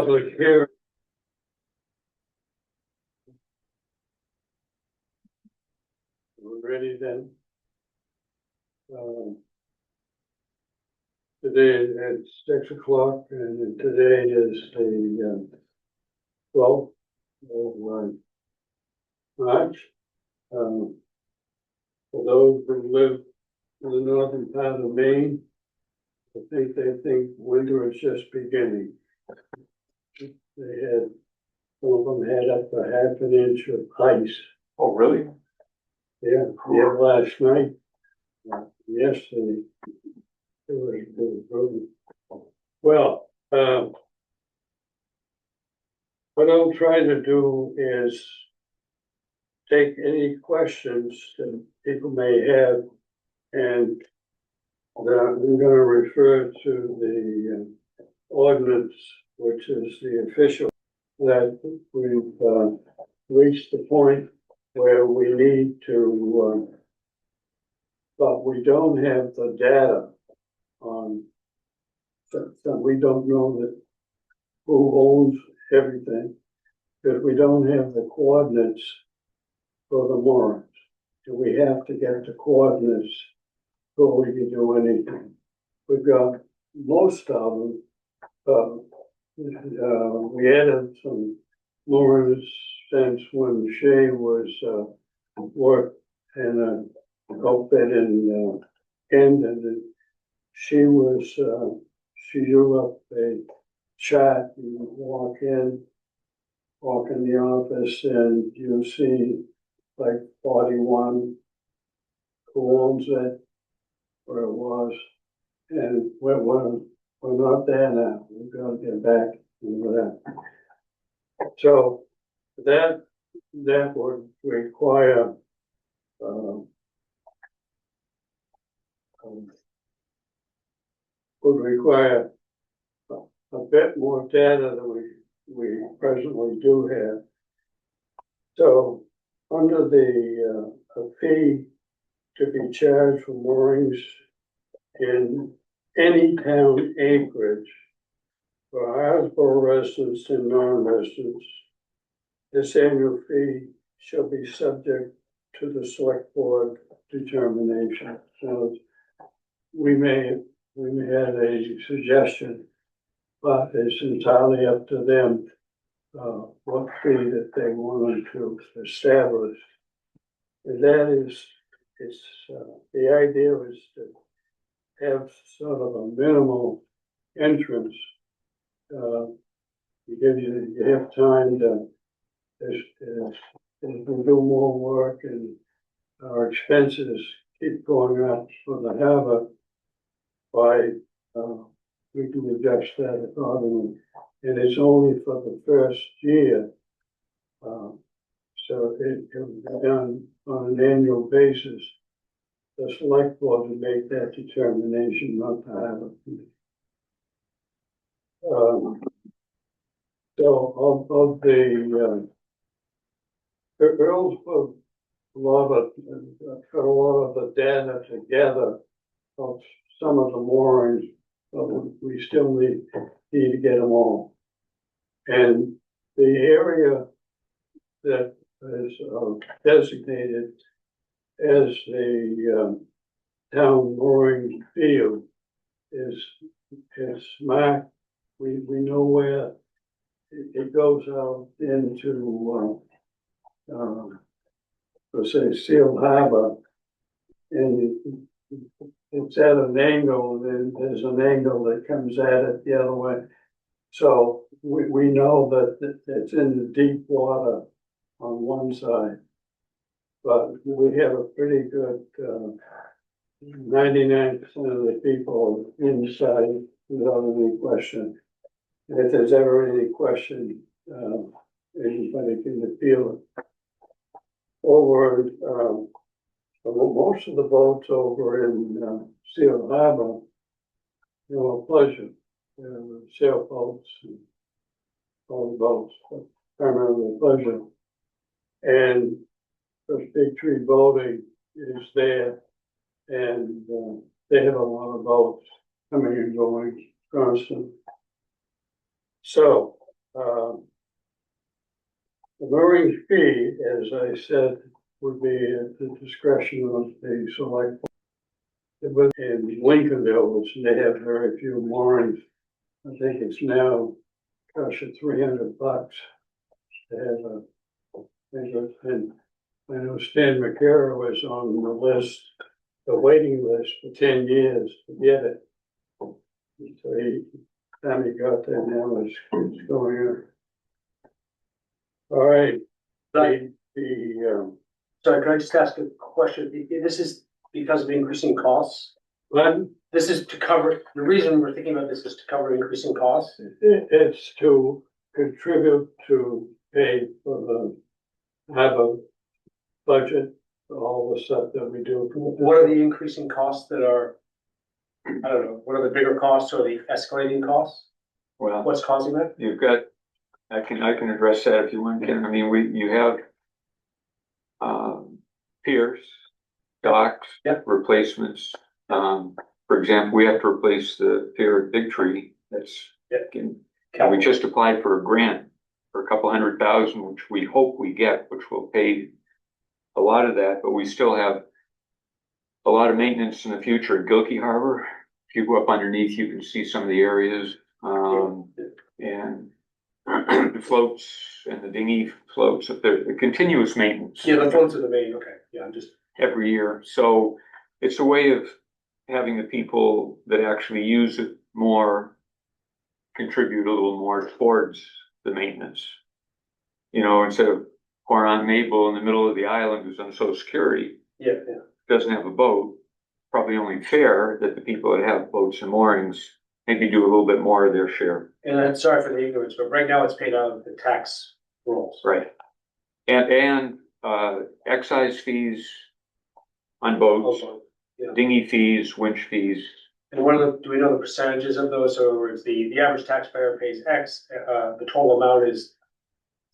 Public hearing. We're ready then. Today it's 6 o'clock and today is the 12th of March. For those who live in the northern part of Maine, I think they think winter is just beginning. Some of them had up to half an inch of ice. Oh, really? Yeah, last night, yesterday. It was brutal. Well, what I'll try to do is take any questions that people may have, and I'm going to refer to the ordinance, which is the official, that we've reached the point where we need to, but we don't have the data on, so we don't know that who owns everything, because we don't have the coordinates for the moorings. So we have to get the coordinates before we can do anything. We've got most of them. We added some moorings since when Shay was worked in a outfit in Camden, and she drew up a chart. You walk in the office, and you see like 41 who owns it, where it was, and we're not there now. We've got to get back into that. So that would require a bit more data than we presently do have. So under the a fee to be charged for moorings in any town acreage for Islesboro residents and non-residents, this annual fee shall be subject to the select board determination. So we may have a suggestion, but it's entirely up to them what fee that they wanted to establish. And that is, the idea is to have sort of a minimal entrance. You have time to, as we do more work and our expenses keep going up for the harbor, we can adjust that accordingly. And it's only for the first year. So it will be done on an annual basis. The select board will make that determination, not the harbor. So of the Earl's put a lot of the data together of some of the moorings, but we still need to get them all. And the area that is designated as the town mooring field is marked. We know where it goes out into let's say Seal Harbor, and it's at an angle, and there's an angle that comes at it the other way. So we know that it's in the deep water on one side, but we have a pretty good 99% of the people inside without any question. And if there's ever any question, anybody can appeal it. Over most of the boats over in Seal Harbor, pleasure, sailboats and all the boats, but primarily pleasure. And the Big Tree Boating is there, and they have a lot of boats coming and going constant. So The mooring fee, as I said, would be at the discretion of the select. But in Lincolnville, which they have very few moorings, I think it's now, gosh, it's $300 to have a. And I know Stan McCara was on the list, the waiting list for 10 years to get it. So time he got there now it's going on. All right. Sorry, can I just ask a question? This is because of increasing costs? This is to cover, the reason we're thinking about this is to cover increasing costs? It's to contribute to pay for have a budget for all the stuff that we do. What are the increasing costs that are, I don't know, what are the bigger costs or the escalating costs? Well, What's causing that? you've got, I can address that if you want, Ken. I mean, you have piers, docks, replacements. For example, we have to replace the pier at Big Tree. We just applied for a grant for a couple $100,000, which we hope we get, which will pay a lot of that, but we still have a lot of maintenance in the future at Gilkey Harbor. If you go up underneath, you can see some of the areas, and the floats and the dinghy floats up there, the continuous maintenance. Yeah, the floats are the main, okay, yeah, I'm just. Every year, so it's a way of having the people that actually use it more contribute a little more towards the maintenance. You know, instead of Coron Mabel in the middle of the island who's on Social Security, doesn't have a boat, probably only fair that the people that have boats and moorings maybe do a little bit more of their share. And I'm sorry for the ignorance, but right now it's paid out of the tax rolls. Right. And excise fees on boats, dinghy fees, winch fees. And do we know the percentages of those? So it's the average taxpayer pays X, the total amount is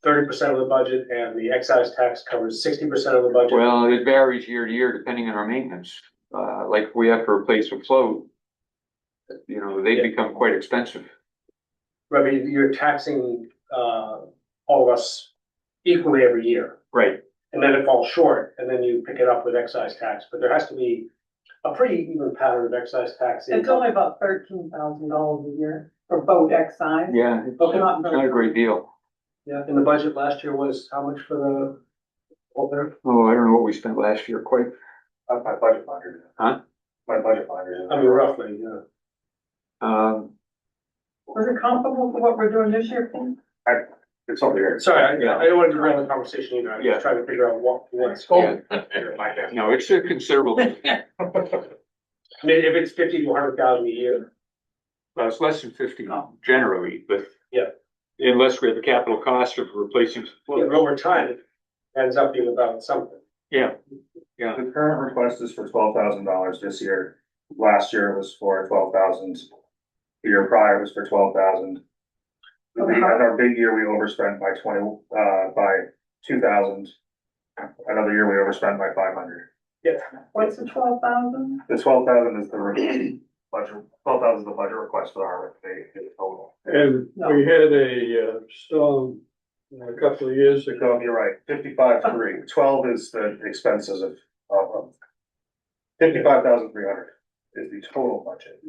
30% of the budget, and the excise tax covers 60% of the budget? Well, it varies year to year depending on our maintenance. Like if we have to replace a float, you know, they become quite expensive. Right, but you're taxing all of us equally every year. Right. And then it falls short, and then you pick it up with excise tax, but there has to be a pretty even pattern of excise tax. It's only about $13,000 a year for boat excise. Yeah, it's not a great deal. Yeah, and the budget last year was how much for the whole there? Oh, I don't know what we spent last year, quite. My budget finder. Huh? My budget finder. I mean, roughly, yeah. Was it comparable to what we're doing this year, Pete? It's over here. Sorry, I don't want to derail the conversation either. I'm just trying to figure out what's going. No, it's a considerable. I mean, if it's 50 to 100,000 a year. Well, it's less than 50 generally, but. Yeah. Unless we have a capital cost of replacing. But over time, it ends up being about something. Yeah. The current request is for $12,000 this year. Last year it was for 12,000. The year prior was for 12,000. In our big year, we overspent by 2,000. Another year we overspent by 500. Yeah. What's the 12,000? The 12,000 is the budget. 12,000 is the budget request for our total. And we had a storm a couple of years ago. So you're right, 55,300. 12 is the expenses of 55,300 is the total budget.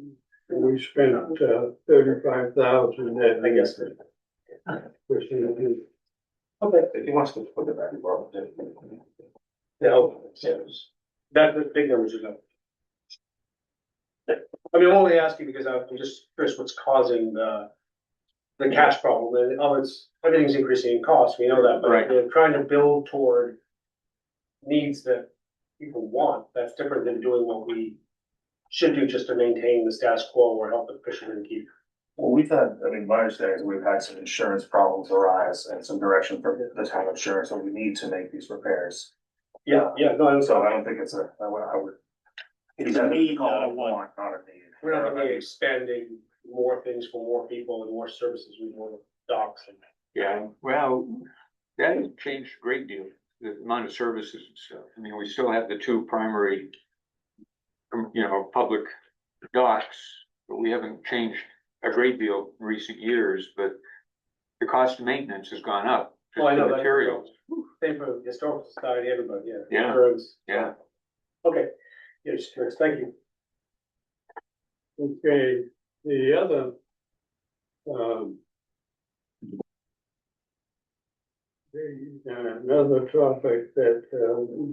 We spent 35,000. I guess. Okay, if he wants to put it back, That's the big numbers you know. I mean, I'm only asking because I'm just curious what's causing the cash problem. And everything's increasing in cost. We know that, but they're trying to build toward needs that people want. That's different than doing what we should do just to maintain the status quo or help the fishermen keep. Well, my understanding is we've had some insurance problems arise and some direction from the town insurance, so we need to make these repairs. No, So I don't think it's I would. It's a need, not a want, not a need. We're not really expanding more things for more people and more services with more docks and. Yeah, well, that has changed a great deal, the amount of services and stuff. I mean, we still have the two primary, public docks, but we haven't changed a great deal in recent years, but the cost of maintenance has gone up. Oh, I Just know the that. materials. Same for the historical society, everybody, yeah. Yeah. Insurance. Yeah. Okay, yeah, just curious, thank you. Okay, the other, um, another topic that,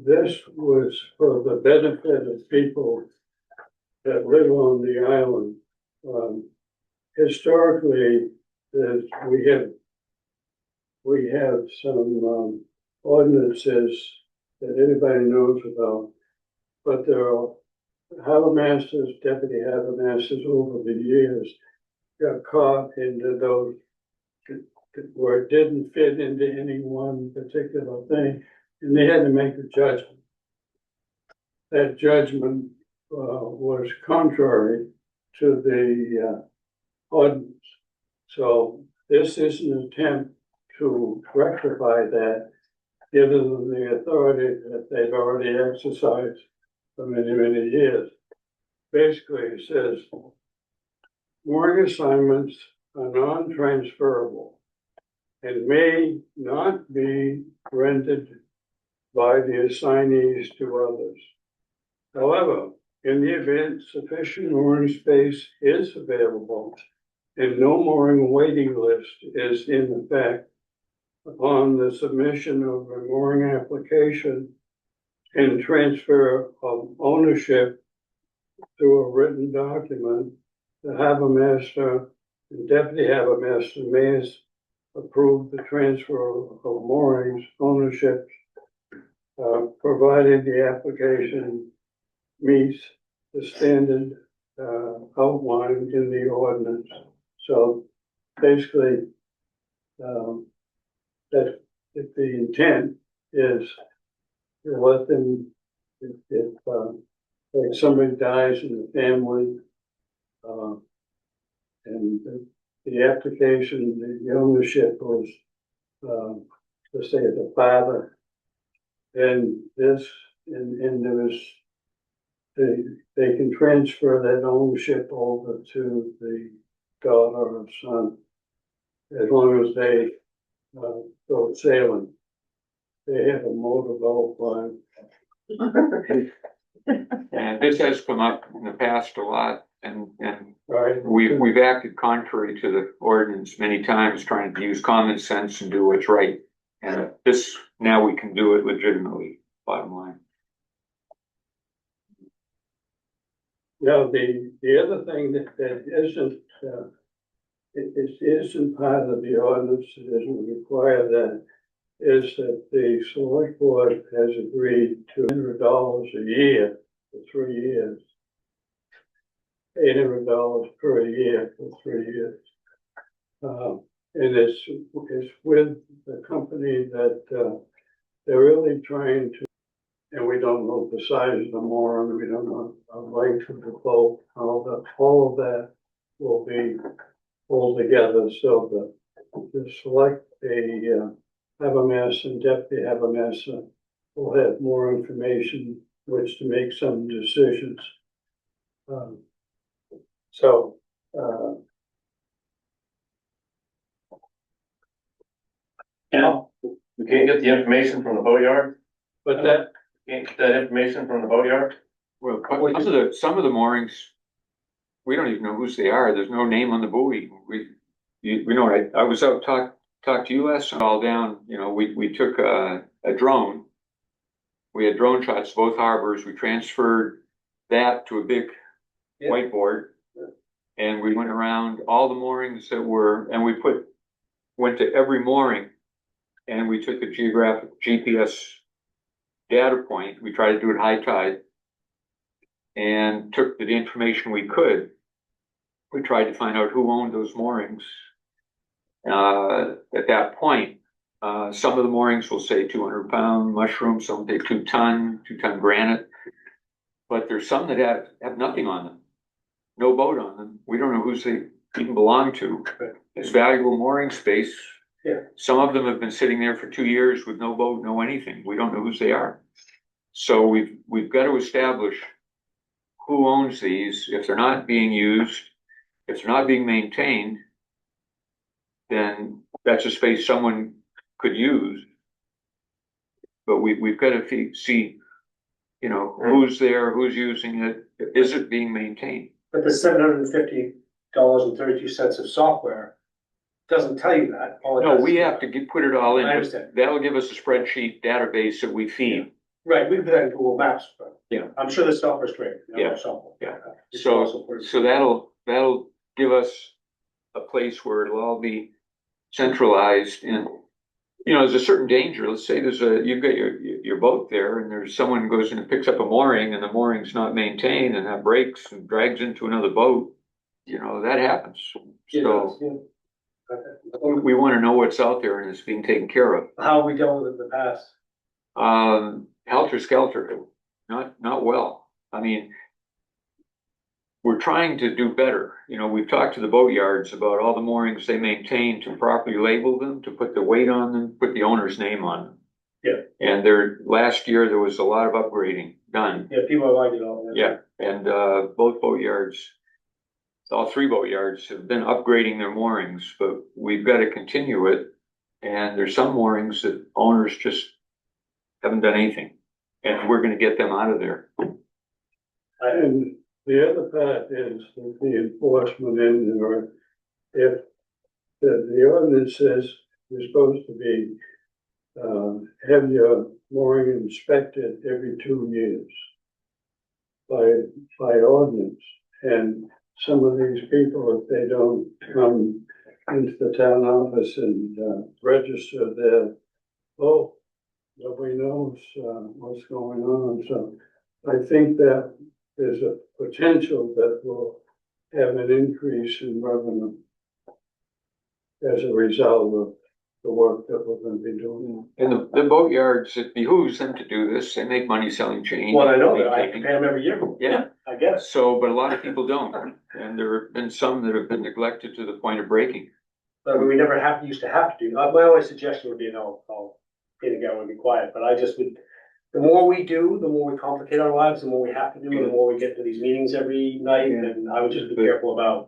this was for the benefit of people that live on the island. Historically, we have some, ordinances that anybody knows about, but there are harbor masters, deputy harbor masters over the years got caught into those where it didn't fit into any one particular thing, and they had to make a judgment. That judgment was contrary to the ordinance. So this is an attempt to rectify that, given them the authority that they've already exercised for many, many years. Basically, it says, mooring assignments are non-transferable and may not be rented by the assignees to others. However, in the event sufficient mooring space is available and no mooring waiting list is in effect, upon the submission of a mooring application and transfer of ownership through a written document, the harbor master and deputy harbor master may approve the transfer of moorings ownership, provided the application meets the standard outlined in the ordinance. So basically, that if the intent is to let them, if like somebody dies in the family, and the application, the ownership was, let's say the father, and this, and there was, they can transfer that ownership over to the daughter or son, as long as they go sailing. They have a motorboat line. And this has come up in the past a lot, and Right. we've acted contrary to the ordinance many times, trying to use common sense and do what's right. And this, now we can do it legitimately, bottom line. Now, the other thing that isn't, it isn't part of the ordinance, it doesn't require that, is that the select board has agreed to $100 a year for 3 years. $800 per year for 3 years. And it's with the company that, they're really trying to, and we don't know the size of the mooring, we don't know the length of the boat, all of that will be pulled together, so the select harbor master and deputy harbor master will have more information which to make some decisions. So, Yeah, we can't get the information from the boatyard, but that, can't get that information from the boatyard. Well, some of the moorings, we don't even know whose they are. There's no name on the buoy. We know, I was out talk to you last time, all down, we took a drone. We had drone shots, both harbors. We transferred that to a big whiteboard. And we went around all the moorings that were, and we went to every mooring, and we took a geographic GPS data point. We tried to do it high tide and took the information we could. We tried to find out who owned those moorings. At that point, some of the moorings will say 200-pound mushroom, some say 2-ton granite, but there's some that have nothing on them, no boat on them. We don't know who they even belong to. It's valuable mooring space. Yeah. Some of them have been sitting there for 2 years with no boat, no anything. We don't know whose they are. So we've got to establish who owns these. If they're not being used, if they're not being maintained, then that's a space someone could use. But we've got to see, you know, who's there, who's using it, is it being maintained? But the $750.32 of software doesn't tell you that. All it No, does we is- have to put it all in. I understand. That'll give us a spreadsheet database that we feed. Right, we put that in Google Maps, but. Yeah. I'm sure the software's great. you know, Yeah. software. Yeah. It's So, also pretty- so that'll give us a place where it'll all be centralized and, you know, there's a certain danger. Let's say you've got your boat there and there's someone who goes in and picks up a mooring and the mooring's not maintained and that breaks and drags into another boat. You know, that happens. It So does, yeah. Okay. we want to know what's out there and it's being taken care of. How have we dealt with it in the past? Helter skelter, not well. I mean, we're trying to do better. You know, we've talked to the boat yards about all the moorings they maintain to properly label them, to put the weight on them, put the owner's name on them. Yeah. And last year there was a lot of upgrading done. Yeah, people like it all. Yeah, and both boat yards, all three boat yards have been upgrading their moorings, but we've got to continue it. And there's some moorings that owners just haven't done anything, and we're going to get them out of there. And the other part is the enforcement end, or if the ordinance says you're supposed to be, have your mooring inspected every 2 years by ordinance. And some of these people, if they don't come into the town office and register their boat, nobody knows what's going on. So I think that there's a potential that will have an increase in revenue as a result of the work that we're going to be doing. And the boat yards, it behooves them to do this. They make money selling chain. Well, I know that, I have to pay them every year. Yeah. I guess. So, but a lot of people don't, and there have been some that have been neglected to the point of breaking. But we never used to have to do, my only suggestion would be, I'll pay the guy would be quiet, but I just would, the more we do, the more we complicate our lives, the more we have to do, and the more we get to these meetings every night, and I would just be careful about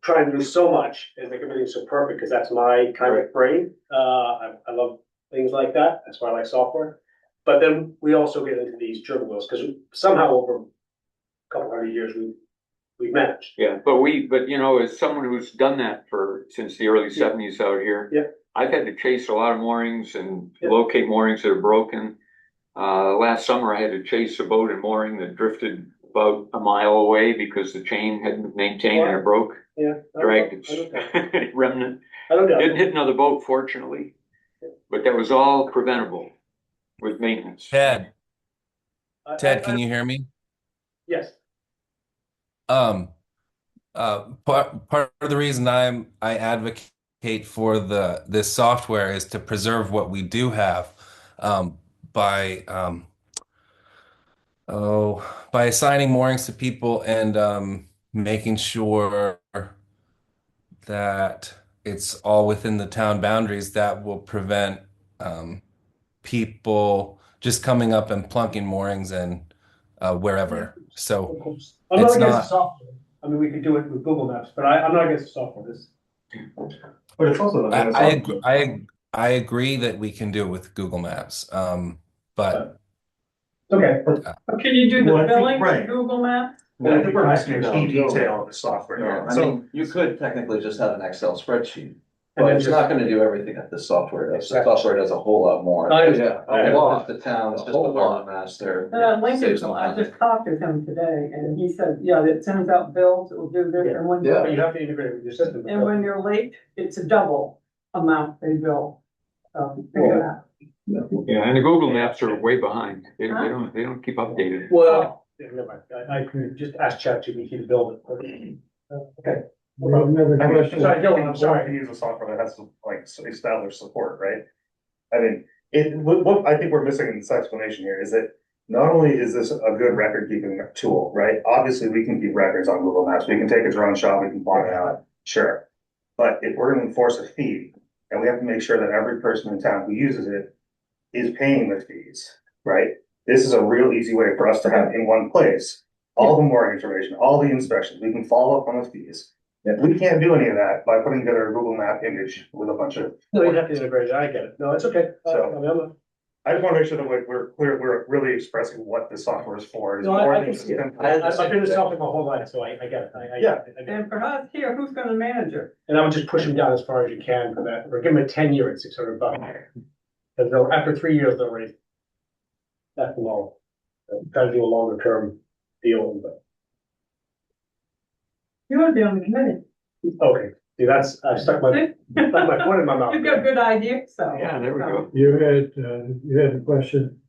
trying to do so much and make everything so perfect, because that's my kind of brain. I love things like that. That's why I like software. But then we also get into these gerbil wheels, because somehow over a couple hundred years, we've managed. Yeah, but you know, as someone who's done that since the early '70s out here. Yeah. I've had to chase a lot of moorings and Yeah. locate moorings that are broken. Last summer I had to chase a boat and mooring that drifted about a mile away because the chain hadn't been maintained and it broke, Yeah. dragged I don't doubt its remnant. I don't doubt Didn't it. hit another boat, fortunately, but that was all preventable with maintenance. Ted, Ted, can you hear me? Yes. Part of the reason I advocate for this software is to preserve what we do have, by assigning moorings to people and making sure that it's all within the town boundaries. That will prevent people just coming up and plunking moorings in wherever. So I'm not It's against the not- software. I mean, we could do it with Google Maps, but I'm not against the software. This, But it's also. I agree that we can do it with Google Maps, but okay. Can you do the Well, I think- billing right. with Google Maps? Well, I think we're missing a key detail of the software. No, I So, mean, you could technically just have an Excel spreadsheet, And but then it's just- not gonna do everything that this software does. The Exactly. software does a whole lot more. I Yeah, understand. a lot. The town, it's A just whole a lot. lot master. Lincoln, Saves some I money. just talked to him today and he said, yeah, it sends out bills, it will do this, and when, Yeah. But you have to integrate it with your system. and when you're late, it's a double amount they bill. So, figure it out. Yeah, and the Google Maps are way behind. They don't keep updated. Well, yeah, never mind. I could just ask ChatGPT to build it. Okay. We have another I mean, question. Sorry, Dylan, I'm sorry. To use a software that has to like establish support, right? I mean, what I think we're missing in this explanation here is that not only is this a good record keeping tool, right? Obviously, we can keep records on Google Maps. We can take a drone shot, we can plot it out, sure. But if we're gonna enforce a fee, and we have to make sure that every person in town who uses it is paying the fees, right? This is a real easy way for us to have in one place all the mooring information, all the inspections. We can follow up on the fees. We can't do any of that by putting together a Google Map image with a bunch of. No, you'd have to integrate it, I get it, no, it's okay. So- I mean, I'm not- I just wanna make sure that we're clear, we're really expressing what the software is for. It's No, I more can than see it. just- I've been this topic my whole life, so I get it, I Yeah. get it. And for us here, who's gonna manage it? And I would just push them down as far as you can for that, or give them a 10-year at $600. Cause after 3 years, they'll raise. That's low. Try to do a longer term deal, but, You're the only committee. okay, see, that's, I stuck my foot in my mouth. You've got a good idea, so. Yeah, there we go. You had a question?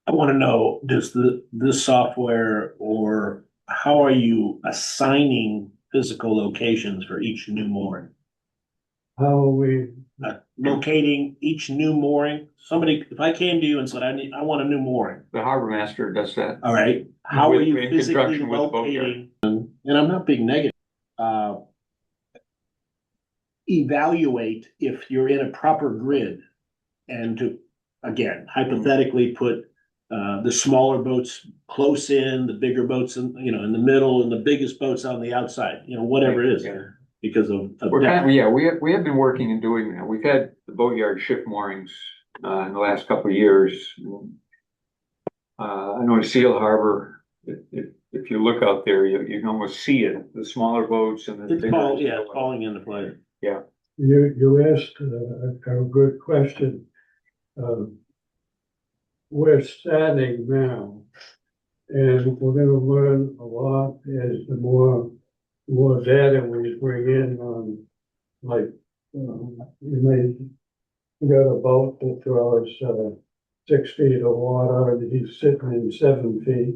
I wanna know, does this software, or how are you assigning physical locations for each new mooring? How are we, Locating each new mooring, somebody, if I came to you and said, I want a new mooring, The harbor master does that. all right? How are With- you in physically conjunction with the boatyard. locating, and I'm not being negative, evaluate if you're in a proper grid and to, again, hypothetically put the smaller boats close in, the bigger boats in, in the middle, and the biggest boats on the outside, whatever it is, Yeah. because of We're kind depth. of, yeah, we have been working and doing that. We've had the boatyard shift moorings, in the last couple of years. I know in Seal Harbor, if you look out there, you can almost see it, the smaller boats and the It's bigger. it's falling into place. you asked a good question. We're standing now, and we're gonna learn a lot as the more data we bring in on, like, you may, you got a boat that draws 6 feet of water, and he's sitting in 7 feet.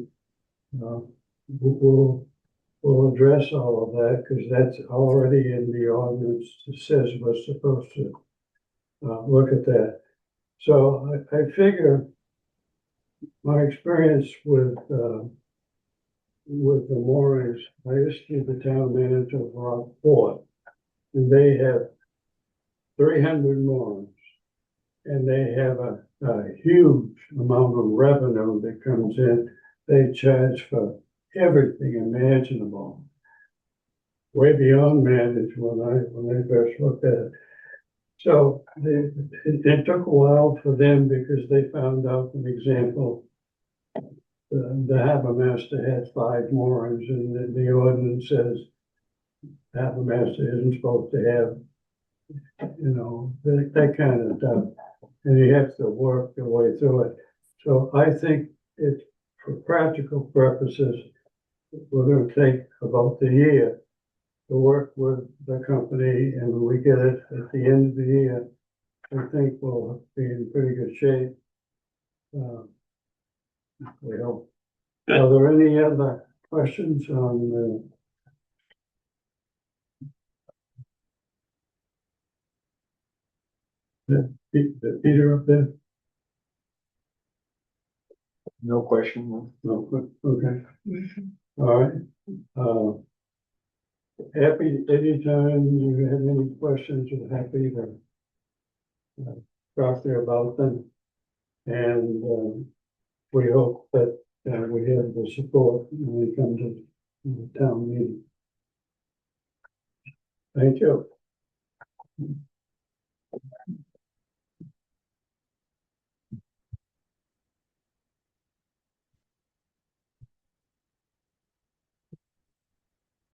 We'll address all of that, because that's already in the ordinance. It says we're supposed to look at that. So I figure my experience with the moorings, I used to be the town manager of Rockport, and they have 300 moorings, and they have a huge amount of revenue that comes in. They charge for everything imaginable, way beyond managed when I first looked at it. So it took a while for them, because they found out, an example, the harbor master had 5 moorings, and the ordinance says the harbor master isn't supposed to have, that kind of stuff. And you have to work your way through it. So I think it's, for practical purposes, we're gonna take about a year to work with the company, and when we get it at the end of the year, I think we'll be in pretty good shape. We hope. Are there any other questions on the Peter up there? No question. No, okay. All right. Happy, anytime you have any questions, we're happy to talk to you about them. And we hope that we have the support when we come to the town meeting. Thank you.